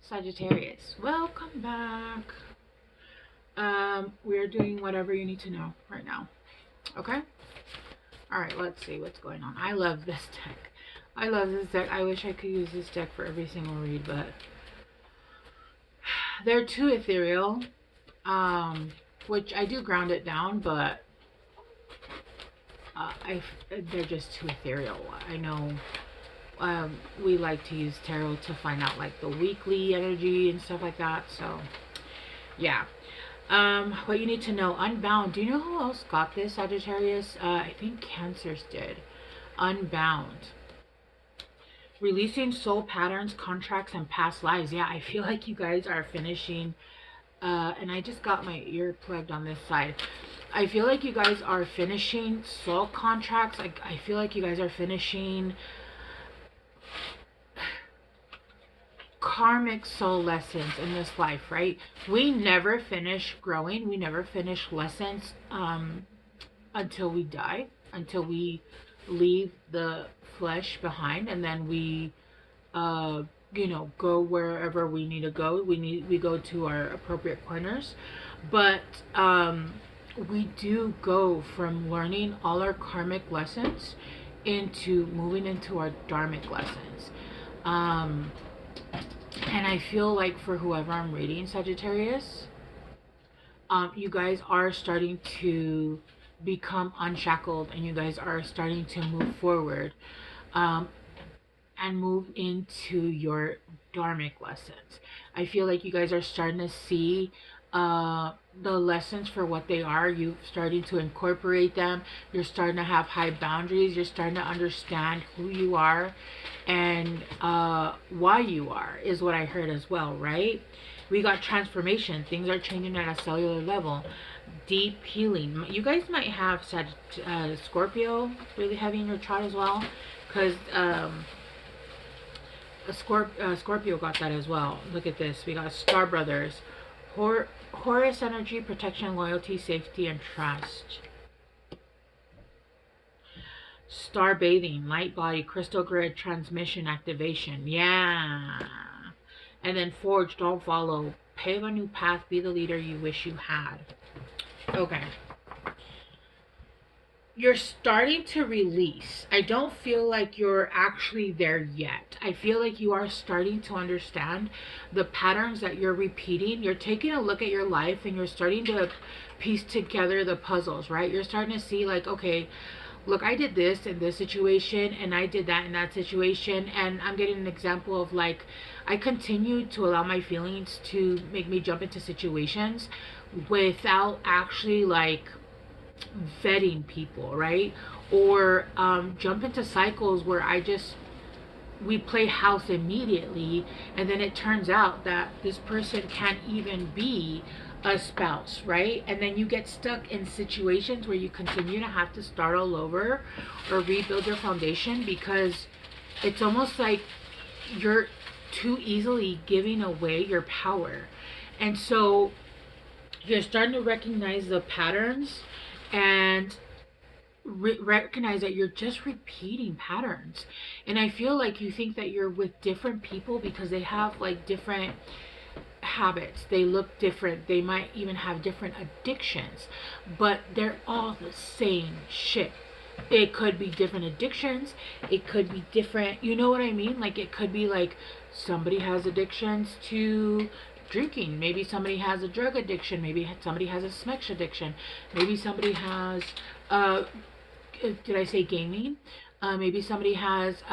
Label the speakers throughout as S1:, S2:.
S1: Sagittarius, welcome back. We are doing whatever you need to know right now. Okay? Alright, let's see what's going on. I love this deck. I love this deck. I wish I could use this deck for every single read, but they're too ethereal. Which I do ground it down, but they're just too ethereal. I know we like to use tarot to find out like the weekly energy and stuff like that. So yeah. What you need to know: Unbound. Do you know who else got this, Sagittarius? I think Cancers did. Unbound. Releasing soul patterns, contracts, and past lives. Yeah, I feel like you guys are finishing. And I just got my ear plugged on this side. I feel like you guys are finishing soul contracts. I feel like you guys are finishing karmic soul lessons in this life, right? We never finish growing. We never finish lessons until we die, until we leave the flesh behind, and then we go wherever we need to go. We go to our appropriate corners. But we do go from learning all our karmic lessons into moving into our dharmic lessons. And I feel like for whoever I'm reading, Sagittarius, you guys are starting to become unshackled, and you guys are starting to move forward and move into your dharmic lessons. I feel like you guys are starting to see the lessons for what they are. You're starting to incorporate them. You're starting to have high boundaries. You're starting to understand who you are and why you are, is what I heard as well, right? We got transformation. Things are changing at a cellular level. Deep healing. You guys might have Scorpio really heavy in your chart as well, because Scorpio got that as well. Look at this. We got Star Brothers. Horus energy, protection, loyalty, safety, and trust. Star bathing, light body, crystal grid, transmission, activation. Yeah. And then forge, don't follow. Pave a new path, be the leader you wish you had. Okay. You're starting to release. I don't feel like you're actually there yet. I feel like you are starting to understand the patterns that you're repeating. You're taking a look at your life and you're starting to piece together the puzzles, right? You're starting to see like, okay, look, I did this in this situation and I did that in that situation. And I'm getting an example of like, I continue to allow my feelings to make me jump into situations without actually like vetting people, right? Or jump into cycles where we play house immediately, and then it turns out that this person can't even be a spouse, right? And then you get stuck in situations where you continue to have to start all over or rebuild your foundation, because it's almost like you're too easily giving away your power. And so you're starting to recognize the patterns and recognize that you're just repeating patterns. And I feel like you think that you're with different people because they have like different habits, they look different, they might even have different addictions, but they're all the same shit. It could be different addictions, it could be different, you know what I mean? Like it could be like somebody has addictions to drinking, maybe somebody has a drug addiction, maybe somebody has a smex addiction, maybe somebody has did I say gaming? Maybe somebody has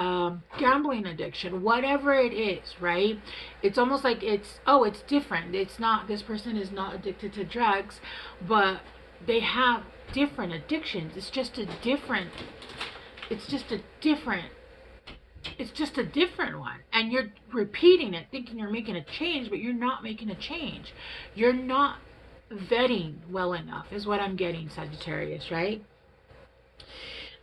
S1: gambling addiction, whatever it is, right? It's almost like it's different. It's not, this person is not addicted to drugs, but they have different addictions. It's just a different one, and you're repeating it thinking you're making a change, but you're not making a change. You're not vetting well enough is what I'm getting, Sagittarius, right?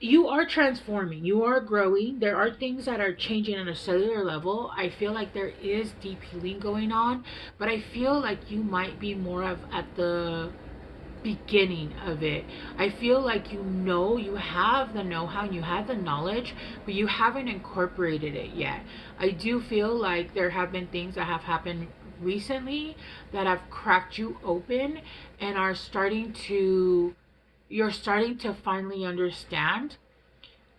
S1: You are transforming, you are growing. There are things that are changing on a cellular level. I feel like there is deep healing going on, but I feel like you might be more of at the beginning of it. I feel like you have the know-how, you have the knowledge, but you haven't incorporated it yet. I do feel like there have been things that have happened recently that have cracked you open and you're starting to finally understand,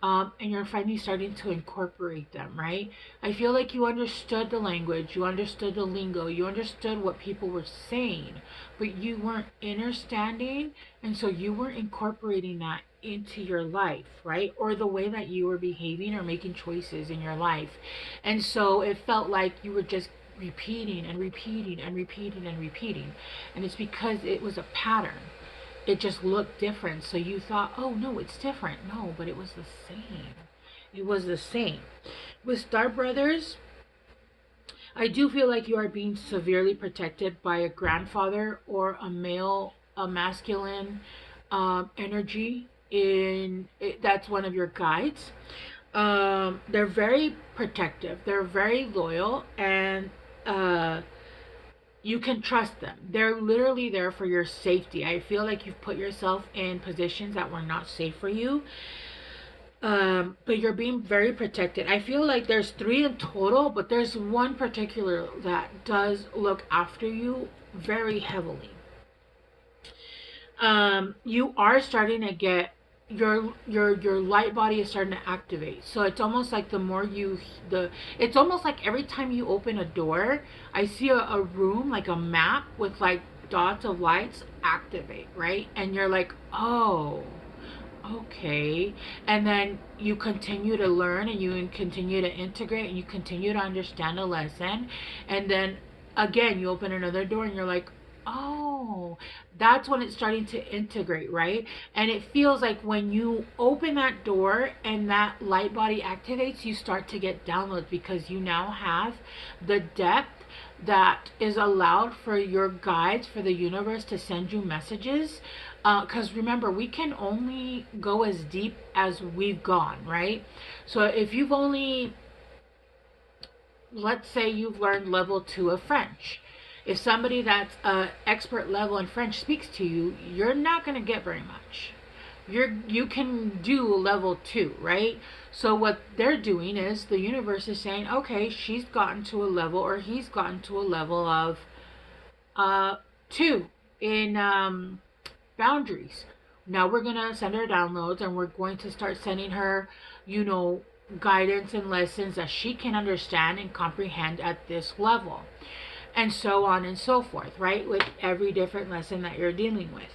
S1: and you're finally starting to incorporate them, right? I feel like you understood the language, you understood the lingo, you understood what people were saying, but you weren't understanding, and so you weren't incorporating that into your life, right? Or the way that you were behaving or making choices in your life. And so it felt like you were just repeating and repeating and repeating and repeating. And it's because it was a pattern. It just looked different. So you thought, oh no, it's different. No, but it was the same. It was the same. With Star Brothers, I do feel like you are being severely protected by a grandfather or a masculine energy. That's one of your guides. They're very protective. They're very loyal, and you can trust them. They're literally there for your safety. I feel like you've put yourself in positions that were not safe for you. But you're being very protected. I feel like there's 3 in total, but there's one particular that does look after you very heavily. You are starting to get your light body is starting to activate. So it's almost like it's almost like every time you open a door, I see a room, like a map with like dots of lights activate, right? And you're like, oh, okay. And then you continue to learn, and you continue to integrate, and you continue to understand a lesson. And then again, you open another door and you're like, oh, that's when it's starting to integrate, right? And it feels like when you open that door and that light body activates, you start to get downloads, because you now have the depth that is allowed for your guides, for the universe to send you messages. Because remember, we can only go as deep as we've gone, right? So if you've only, let's say you've learned level 2 of French. If somebody that's expert level in French speaks to you, you're not going to get very much. You can do level 2, right? So what they're doing is the universe is saying, okay, she's gotten to a level, or he's gotten to a level of 2 in boundaries. Now we're going to send her downloads, and we're going to start sending her, guidance and lessons that she can understand and comprehend at this level. And so on and so forth, right? With every different lesson that you're dealing with.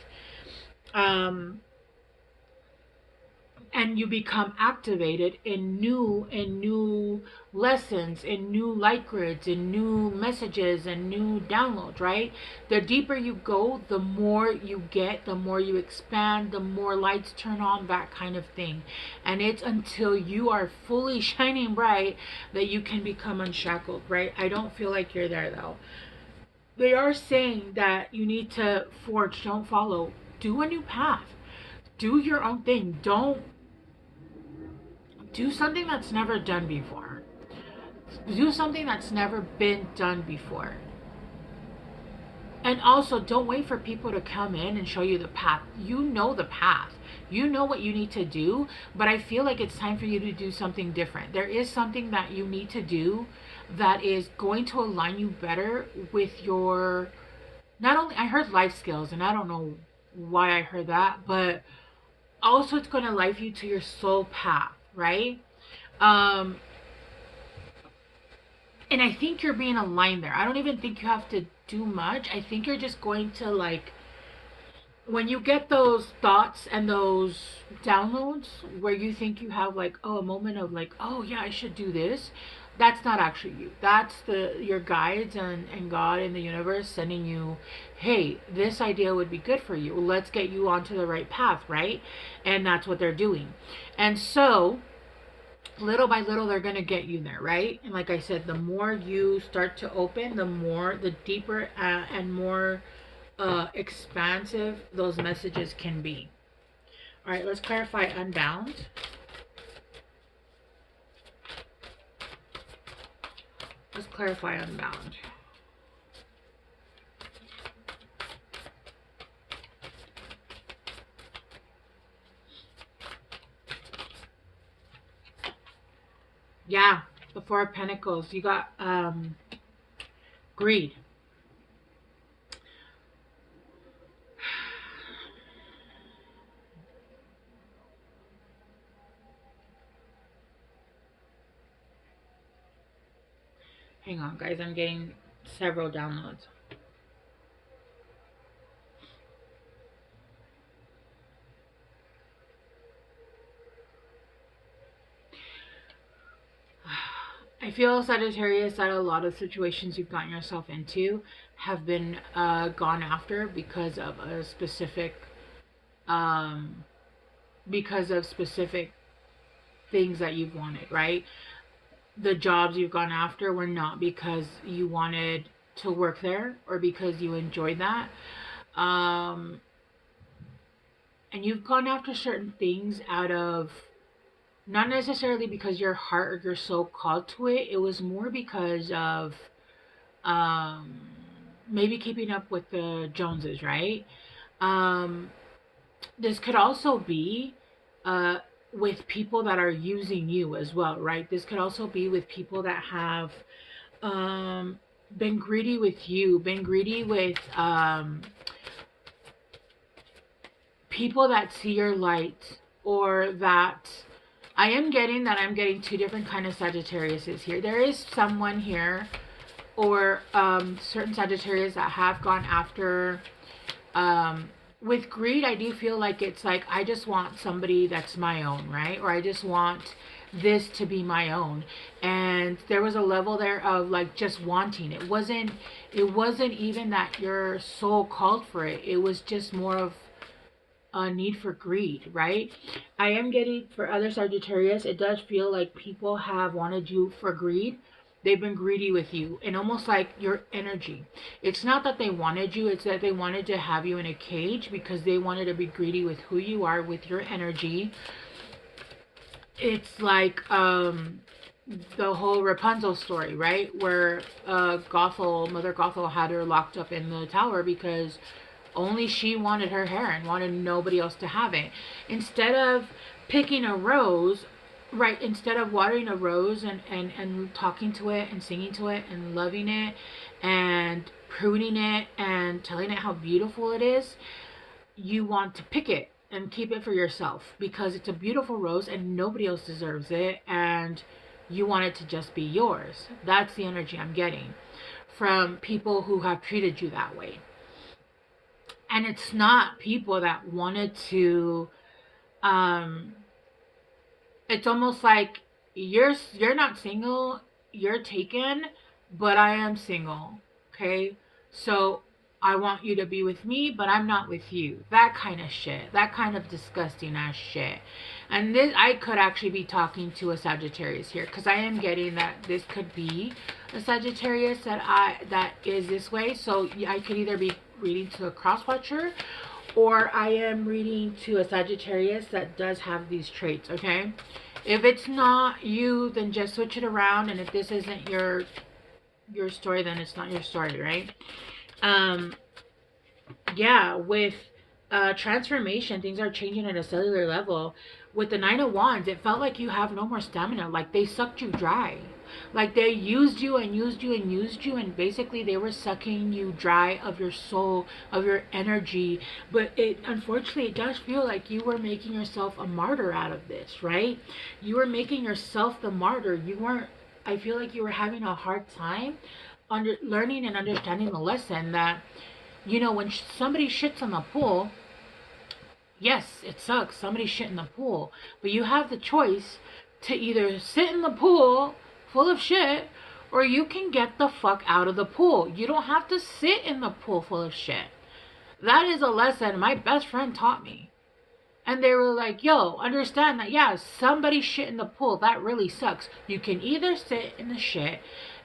S1: And you become activated in new lessons, in new light grids, in new messages, and new downloads, right? The deeper you go, the more you get, the more you expand, the more lights turn on, that kind of thing. And it's until you are fully shining bright that you can become unshackled, right? I don't feel like you're there though. They are saying that you need to forge, don't follow. Do a new path. Do your own thing. Don't do something that's never done before. Do something that's never been done before. And also, don't wait for people to come in and show you the path. You know the path. You know what you need to do, but I feel like it's time for you to do something different. There is something that you need to do that is going to align you better with your, not only, I heard life skills, and I don't know why I heard that, but also it's going to life you to your soul path, right? And I think you're being aligned there. I don't even think you have to do much. I think you're just going to, like, when you get those thoughts and those downloads where you think you have, like, a moment of like, oh yeah, I should do this, that's not actually you. That's your guides and God and the universe sending you, hey, this idea would be good for you. Let's get you onto the right path, right? And that's what they're doing. And so little by little, they're going to get you there, right? And like I said, the more you start to open, the deeper and more expansive those messages can be. All right, let's clarify unbound. Let's clarify unbound. Yeah, the Four of Pentacles. You got greed. Hang on, guys. I'm getting several downloads. I feel, Sagittarius, that a lot of situations you've gotten yourself into have been gone after because of a specific, um, because of specific things that you've wanted, right? The jobs you've gone after were not because you wanted to work there or because you enjoyed that. Um, and you've gone after certain things out of not necessarily because your heart or your soul called to it. It was more because of um, maybe keeping up with the Joneses, right? Um, this could also be uh, with people that are using you as well, right? This could also be with people that have um, been greedy with you, been greedy with people that see your light, or that I'm getting two different kind of Sagittariuses here. There is someone here, or certain Sagittarius that have gone after with greed. I do feel like it's like, I just want somebody that's my own, right? Or I just want this to be my own. And there was a level there of like just wanting. It wasn't even that your soul called for it. It was just more of a need for greed, right? I am getting, for other Sagittarius, it does feel like people have wanted you for greed. They've been greedy with you and almost like your energy. It's not that they wanted you, it's that they wanted to have you in a cage because they wanted to be greedy with who you are, with your energy. It's like the whole Rapunzel story, right? Where Gothel, Mother Gothel, had her locked up in the tower because only she wanted her hair and wanted nobody else to have it. Instead of picking a rose, right, instead of watering a rose and talking to it and singing to it and loving it and pruning it and telling it how beautiful it is, you want to pick it and keep it for yourself because it's a beautiful rose and nobody else deserves it, and you want it to just be yours. That's the energy I'm getting from people who have treated you that way. And it's not people that wanted to um it's almost like you're not single, you're taken, but I am single. Okay? So I want you to be with me, but I'm not with you. That kind of shit. That kind of disgusting ass shit. And this, I could actually be talking to a Sagittarius here, because I am getting that this could be a Sagittarius that is this way. So I could either be reading to a cross watcher, or I am reading to a Sagittarius that does have these traits, okay? If it's not you, then just switch it around, and if this isn't your story, then it's not your story, right? Yeah, with transformation, things are changing at a cellular level. With the Nine of Wands, it felt like you have no more stamina. Like they sucked you dry. Like they used you and used you and used you, and basically they were sucking you dry of your soul, of your energy. But it, unfortunately, it does feel like you were making yourself a martyr out of this, right? You were making yourself the martyr. You weren't. I feel like you were having a hard time learning and understanding the lesson that, you know, when somebody shits in the pool, yes, it sucks. Somebody shit in the pool. But you have the choice to either sit in the pool full of shit, or you can get the fuck out of the pool. You don't have to sit in the pool full of shit. That is a lesson my best friend taught me. And they were like, yo, understand that, yeah, somebody shit in the pool. That really sucks. You can either sit in the shit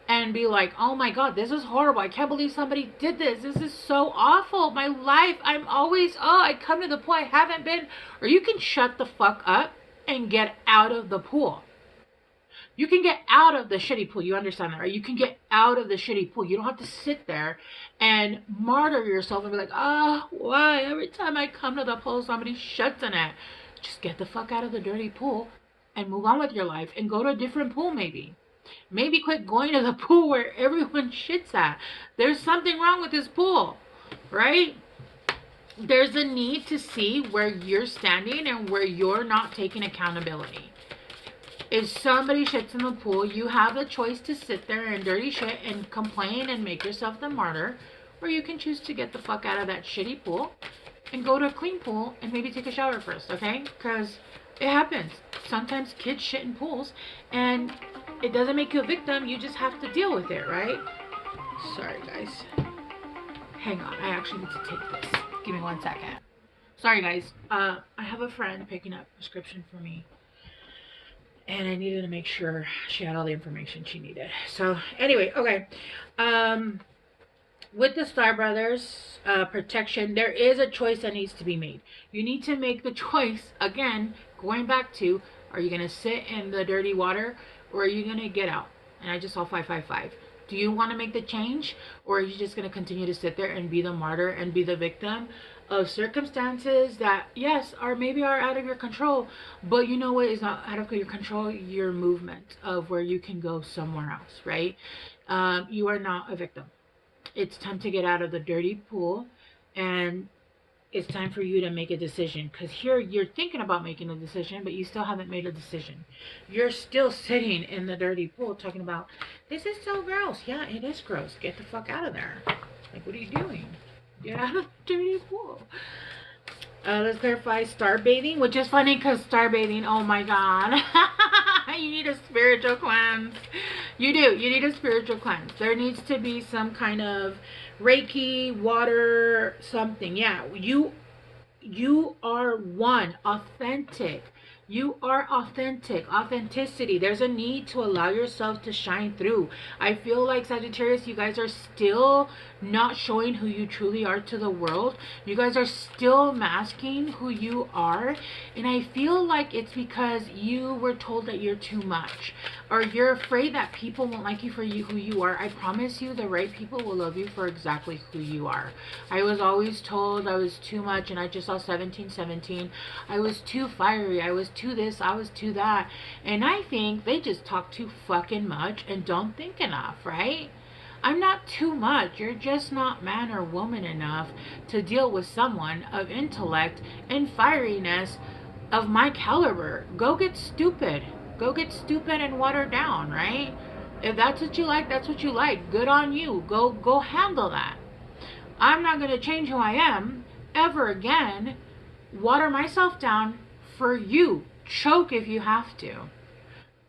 S1: and be like, oh my God, this is horrible. I can't believe somebody did this. This is so awful. My life, I'm always, I come to the pool, I haven't been. Or you can shut the fuck up and get out of the pool. You can get out of the shitty pool. You understand that, right? You can get out of the shitty pool. You don't have to sit there and martyr yourself and be like, why? Every time I come to the pool, somebody shuts in it. Just get the fuck out of the dirty pool and move on with your life and go to a different pool maybe. Maybe quit going to the pool where everyone shits at. There's something wrong with this pool, right? There's a need to see where you're standing and where you're not taking accountability. If somebody shits in the pool, you have the choice to sit there and dirty shit and complain and make yourself the martyr, or you can choose to get the fuck out of that shitty pool and go to a clean pool and maybe take a shower first, okay? Because it happens. Sometimes kids shit in pools and it doesn't make you a victim. You just have to deal with it, right? Sorry, guys. Hang on. I actually need to take this. Give me 1 second. Sorry, guys. I have a friend picking up a prescription for me. And I needed to make sure she had all the information she needed. So, anyway, okay. With the Star Brothers protection, there is a choice that needs to be made. You need to make the choice, again, going back to, are you going to sit in the dirty water or are you going to get out? And I just saw 555. Do you want to make the change, or are you just going to continue to sit there and be the martyr and be the victim of circumstances that, yes, are out of your control, but you know what is not out of your control? Your movement of where you can go somewhere else, right? You are not a victim. It's time to get out of the dirty pool, and it's time for you to make a decision, because here you're thinking about making a decision, but you still haven't made a decision. You're still sitting in the dirty pool talking about, this is so gross. Yeah, it is gross. Get the fuck out of there. Like, what are you doing? Get out of the dirty pool. Let's clarify star bathing, which is funny because star bathing, oh my god. You need a spiritual cleanse. You do. You need a spiritual cleanse. There needs to be some kind of Reiki, water, something. Yeah, you are one, authentic. You are authentic. Authenticity. There's a need to allow yourself to shine through. I feel like, Sagittarius, you guys are still not showing who you truly are to the world. You guys are still masking who you are. And I feel like it's because you were told that you're too much. Or you're afraid that people won't like you for who you are. I promise you, the right people will love you for exactly who you are. I was always told I was too much, and I just saw 1717. I was too fiery. I was too this. I was too that. And I think they just talk too fucking much and don't think enough, right? I'm not too much. You're just not man or woman enough to deal with someone of intellect and fieriness of my caliber. Go get stupid. Go get stupid and water down, right? If that's what you like, that's what you like. Good on you. Go handle that. I'm not going to change who I am ever again. Water myself down for you. Choke if you have to.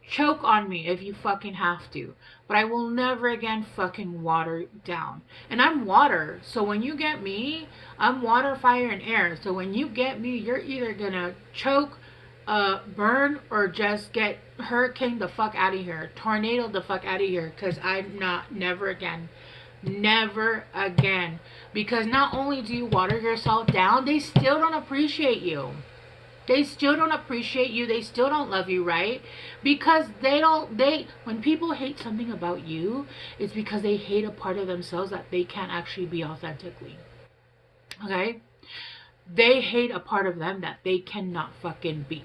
S1: Choke on me if you fucking have to. But I will never again fucking water down. And I'm water. So when you get me, I'm water, fire, and air. So when you get me, you're either gonna choke, burn, or just get hurricane the fuck out of here. Tornado the fuck out of here. Because I'm not, never again. Never again. Because not only do you water yourself down, they still don't appreciate you. They still don't appreciate you. They still don't love you, right? Because when people hate something about you, it's because they hate a part of themselves that they can't actually be authentically. Okay? They hate a part of them that they cannot fucking be.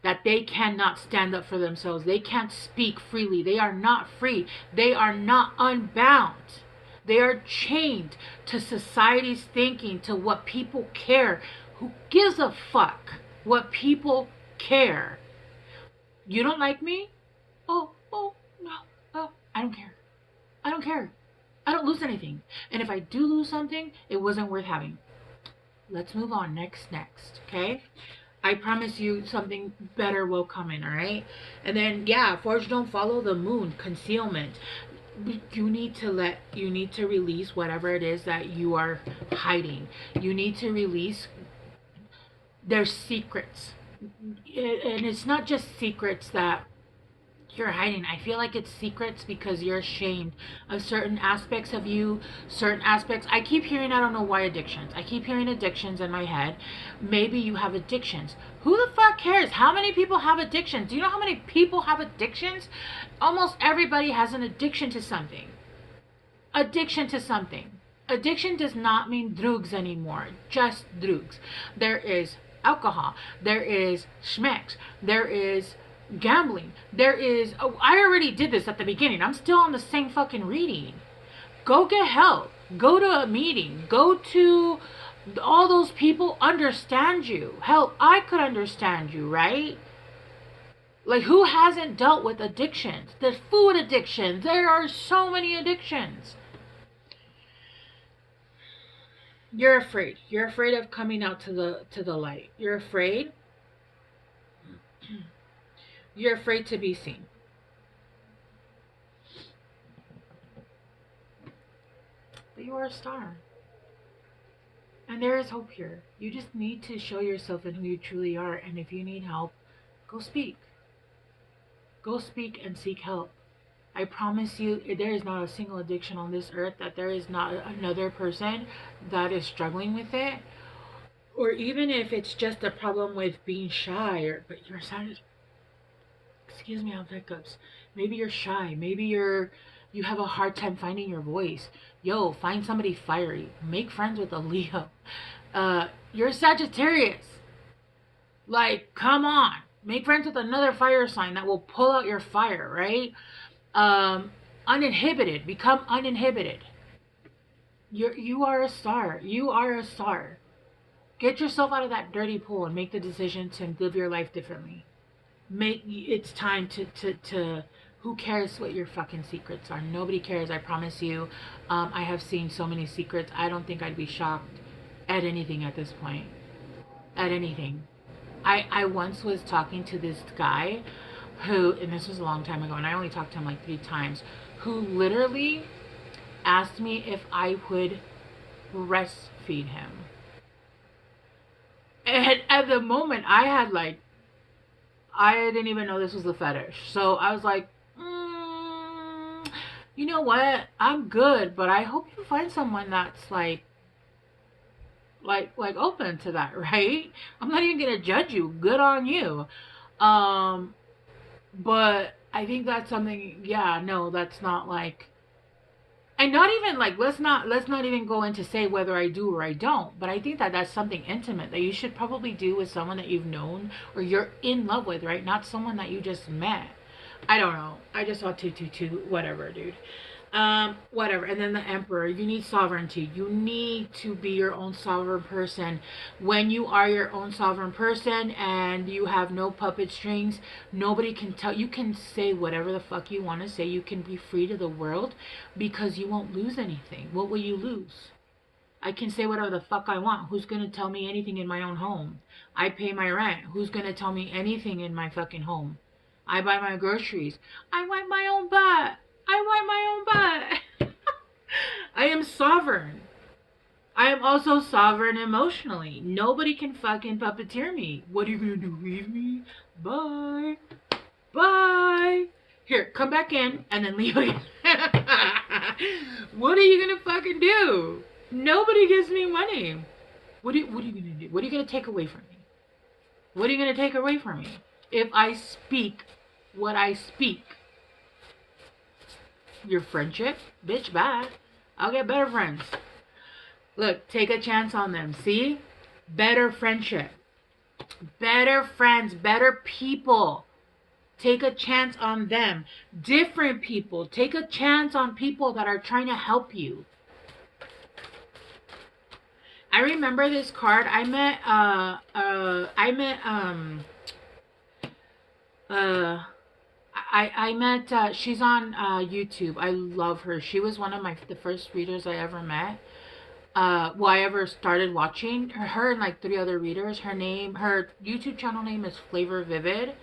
S1: That they cannot stand up for themselves. They can't speak freely. They are not free. They are not unbound. They are chained to society's thinking, to what people care. Who gives a fuck what people care? You don't like me? Oh, no. I don't care. I don't care. I don't lose anything. And if I do lose something, it wasn't worth having. Let's move on. Next. Okay? I promise you something better will come in, alright? And then, yeah, forge don't follow the moon. Concealment. You need to release whatever it is that you are hiding. You need to release their secrets. And it's not just secrets that you're hiding. I feel like it's secrets because you're ashamed of certain aspects of you, certain aspects. I keep hearing, I don't know why, addictions. I keep hearing addictions in my head. Maybe you have addictions. Who the fuck cares? How many people have addictions? Do you know how many people have addictions? Almost everybody has an addiction to something. Addiction to something. Addiction does not mean drugs anymore. Just drugs. There is alcohol, there is schmex, there is gambling, there is, oh, I already did this at the beginning, I'm still on the same fucking reading. Go get help, go to a meeting, go to, all those people understand you. Hell, I could understand you, right? Like, who hasn't dealt with addictions? There's food addictions, there are so many addictions. You're afraid. You're afraid of coming out to the light. You're afraid. You're afraid to be seen. But you are a star. And there is hope here. You just need to show yourself and who you truly are. And if you need help, go speak. Go speak and seek help. I promise you, there is not a single addiction on this earth that there is not another person that is struggling with it. Or even if it's just a problem with being shy, or but you're sad. Excuse me, I have hiccups. Maybe you're shy. Maybe you have a hard time finding your voice. Yo, find somebody fiery. Make friends with a Leo. You're a Sagittarius. Like, come on. Make friends with another fire sign that will pull out your fire, right? Uninhibited. Become uninhibited. You are a star. You are a star. Get yourself out of that dirty pool and make the decision to live your life differently. It's time to who cares what your fucking secrets are? Nobody cares, I promise you. I have seen so many secrets. I don't think I'd be shocked at anything at this point. At anything. I once was talking to this guy who, and this was a long time ago, and I only talked to him like 3 times, who literally asked me if I would breastfeed him. And at the moment, I didn't even know this was a fetish. So I was like, you know what? I'm good, but I hope you find someone that's like open to that, right? I'm not even gonna judge you. Good on you. But I think that's something. Yeah, no, that's not like. And not even like, let's not even go into say whether I do or I don't, but I think that that's something intimate that you should probably do with someone that you've known or you're in love with, right? Not someone that you just met. I don't know. I just saw 222, whatever, dude. Whatever. And then the Emperor, you need sovereignty. You need to be your own sovereign person. When you are your own sovereign person and you have no puppet strings, nobody can tell. You can say whatever the fuck you want to say. You can be free to the world because you won't lose anything. What will you lose? I can say whatever the fuck I want. Who's going to tell me anything in my own home? I pay my rent. Who's going to tell me anything in my fucking home? I buy my groceries. I wipe my own butt. I am sovereign. I am also sovereign emotionally. Nobody can fucking puppeteer me. What are you gonna do? Leave me? Bye. Bye. Here, come back in and then leave again. What are you gonna fucking do? Nobody gives me money. What are you gonna do? What are you gonna take away from me? What are you gonna take away from me? If I speak what I speak. Your friendship? Bitch, bye. I'll get better friends. Look, take a chance on them. See? Better friendship. Better friends. Better people. Take a chance on them. Different people. Take a chance on people that are trying to help you. I remember this card. I met, she's on YouTube. I love her. She was one of the first readers I ever met. I ever started watching. Her and like 3 other readers. Her YouTube channel name is Flavored Vivid.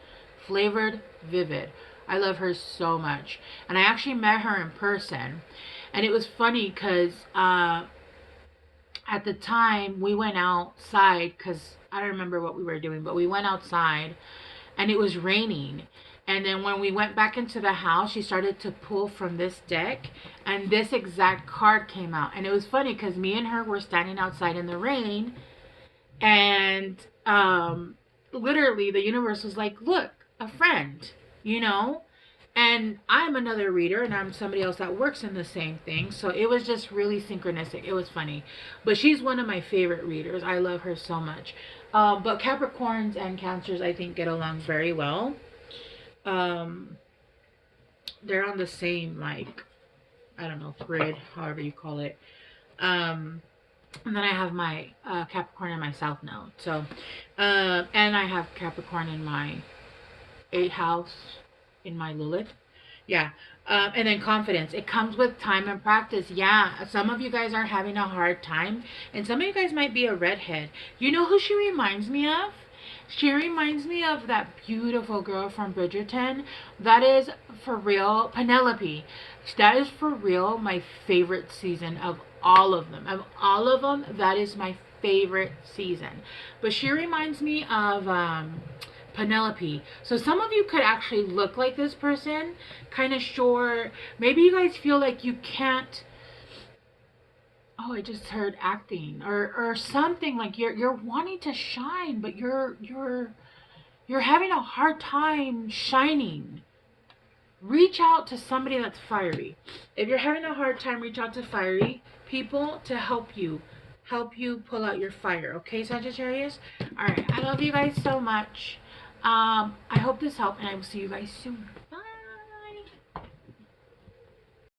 S1: I love her so much. And I actually met her in person. And it was funny because at the time we went outside because I don't remember what we were doing, but we went outside and it was raining. And then when we went back into the house, she started to pull from this deck and this exact card came out. And it was funny because me and her were standing outside in the rain and literally the universe was like, look, a friend, you know? And I'm another reader, and I'm somebody else that works in the same thing. So it was just really synchronistic. It was funny. But she's one of my favorite readers. I love her so much. But Capricorns and Cancers, I think, get along very well. Um, they're on the same, like, I don't know, grid, however you call it. Um, and then I have my Capricorn in my South Node. So, and I have Capricorn in my 8th house in my Lilith. Yeah. And then confidence. It comes with time and practice. Yeah. Some of you guys are having a hard time. And some of you guys might be a redhead. You know who she reminds me of? She reminds me of that beautiful girl from Bridgerton. That is for real. Penelope. That is for real my favorite season of all of them. Of all of them, that is my favorite season. But she reminds me of Penelope. So some of you could actually look like this person, kind of short. Maybe you guys feel like you can't. Oh, I just heard acting or something, like you're wanting to shine, but you're having a hard time shining. Reach out to somebody that's fiery. If you're having a hard time, reach out to fiery people to help you pull out your fire. Okay, Sagittarius? All right. I love you guys so much. I hope this helped, and I will see you guys soon. Bye.